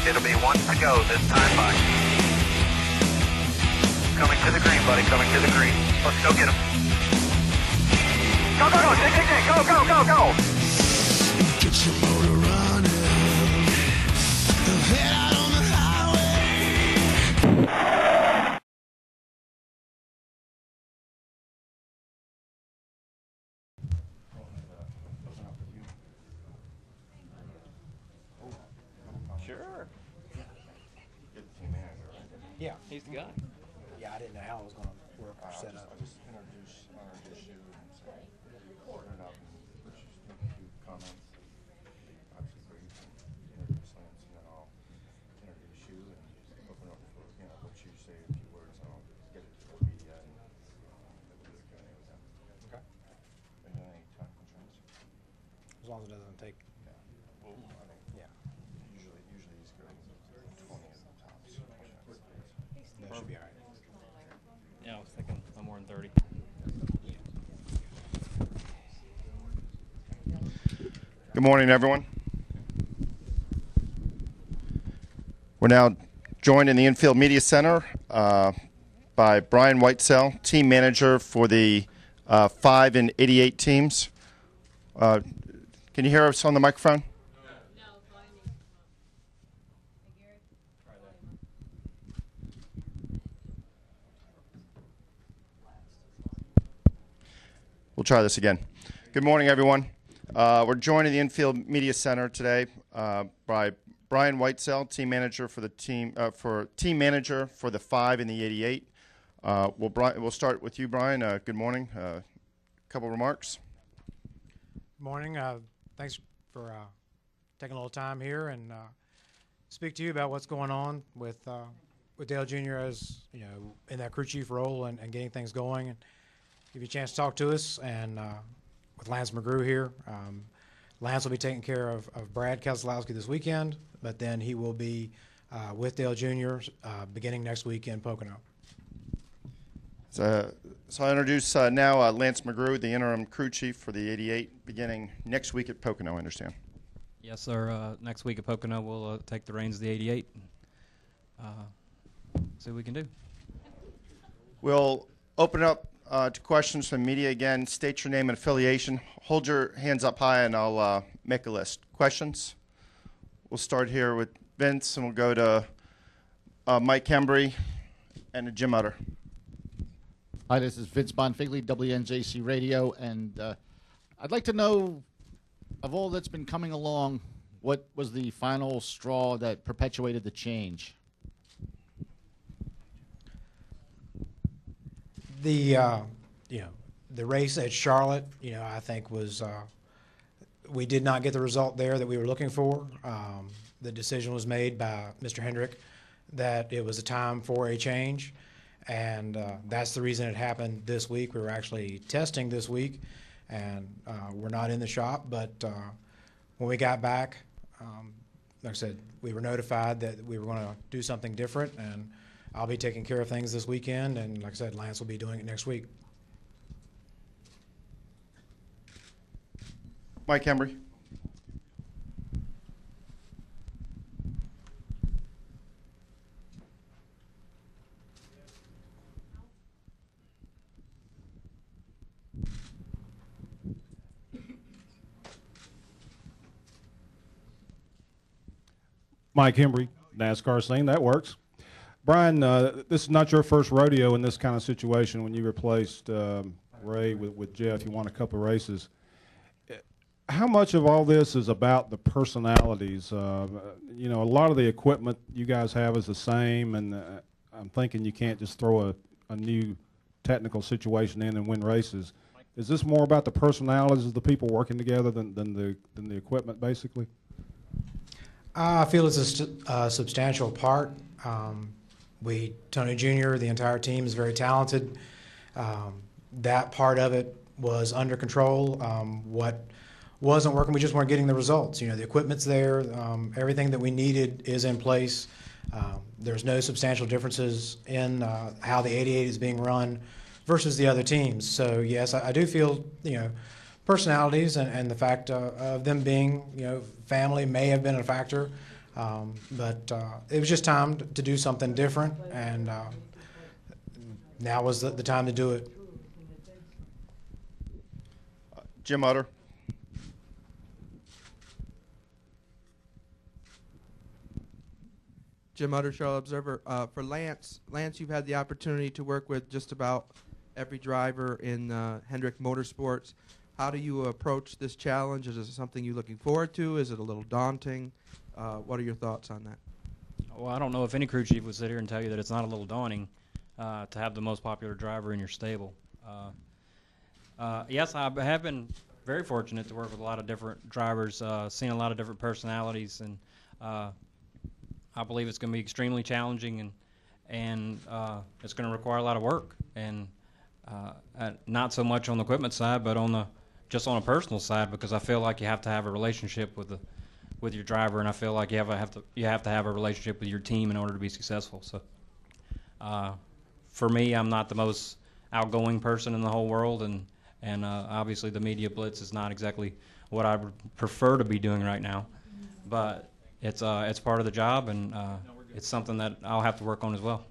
It'll be 1 to go this time by. Coming to the green, buddy, coming to the green. Let's go get him. Go, go, go, dig, dig, dig, go, go, go, go. Get your motor running. Head out on the highway. Sure. Yeah. He's the guy. Yeah, I didn't know how it was going to work or set up. I'll just introduce you and say, open it up and let's just make a few comments. Obviously, brief and introduce Lance, and then I'll introduce you and open up for, let you say a few words, and I'll get it to the media and we'll do a Q&A with them. Okay. Are there any time constraints? As long as it doesn't take. Yeah. Well, I think usually these go 20 at the tops. That should be all right. Yeah, I was thinking no more than 30. Good morning, everyone. We're now joined in the Infield Media Center by Brian Whitesell, team manager for the 5 and 88 teams. Can you hear us on the microphone? We'll try this again. Good morning, everyone. We're joined in the Infield Media Center today by Brian Whitesell, team manager for the team for the 5 and the 88. We'll start with you, Brian. Good morning. A couple remarks. Good morning. Thanks for taking a little time here and speak to you about what's going on with Dale Jr. as in that crew chief role and getting things going. And give you a chance to talk to us, and with Lance McGrew here. Lance will be taking care of Brad Keselowski this weekend, but then he will be with Dale Jr. Beginning next week in Pocono. So I'll introduce now Lance McGrew, the interim crew chief for the 88, beginning next week at Pocono, I understand. Yes, sir. Next week at Pocono, we'll take the reins of the 88. See what we can do. We'll open it up to questions from media. Again, state your name and affiliation. Hold your hands up high, and I'll make a list. Questions? We'll start here with Vince, and we'll go to Mike Hembry and to Jim Utter. Hi, this is Vince Bonfigley, WNJC Radio, and I'd like to know, of all that's been coming along, what was the final straw that perpetuated the change? The the race at Charlotte, I think was we did not get the result there that we were looking for. The decision was made by Mr. Hendrick that it was a time for a change, and that's the reason it happened this week. We were actually testing this week, and we're not in the shop. But when we got back, like I said, we were notified that we were going to do something different, and I'll be taking care of things this weekend, and like I said, Lance will be doing it next week. Mike Hembry. Mike Hembry, NASCAR scene, that works. Brian, this is not your first rodeo in this kind of situation. When you replaced Ray with Jeff, you won a couple of races. How much of all this is about the personalities? A lot of the equipment you guys have is the same, and I'm thinking you can't just throw a new technical situation in and win races. Is this more about the personalities of the people working together than the equipment, basically? I feel it's a substantial part. Tony Jr., the entire team is very talented. That part of it was under control. What wasn't working, we just weren't getting the results. The equipment's there. Everything that we needed is in place. There's no substantial differences in how the 88 is being run versus the other teams. So, yes, I do feel, personalities and the fact of them being, family may have been a factor. But it was just time to do something different, and now was the time to do it. Jim Utter. Jim Utter, Charlotte Observer. For Lance, you've had the opportunity to work with just about every driver in Hendrick Motorsports. How do you approach this challenge? Is it something you're looking forward to? Is it a little daunting? What are your thoughts on that? Well, I don't know if any crew chief would sit here and tell you that it's not a little daunting to have the most popular driver in your stable. Yes, I have been very fortunate to work with a lot of different drivers, seen a lot of different personalities, and I believe it's going to be extremely challenging, and it's going to require a lot of work, and not so much on the equipment side, but just on a personal side, because I feel like you have to have a relationship with your driver, and I feel like you have to have a relationship with your team in order to be successful. So, for me, I'm not the most outgoing person in the whole world, and obviously the media blitz is not exactly what I would prefer to be doing right now, but it's part of the job, and it's something that I'll have to work on as well.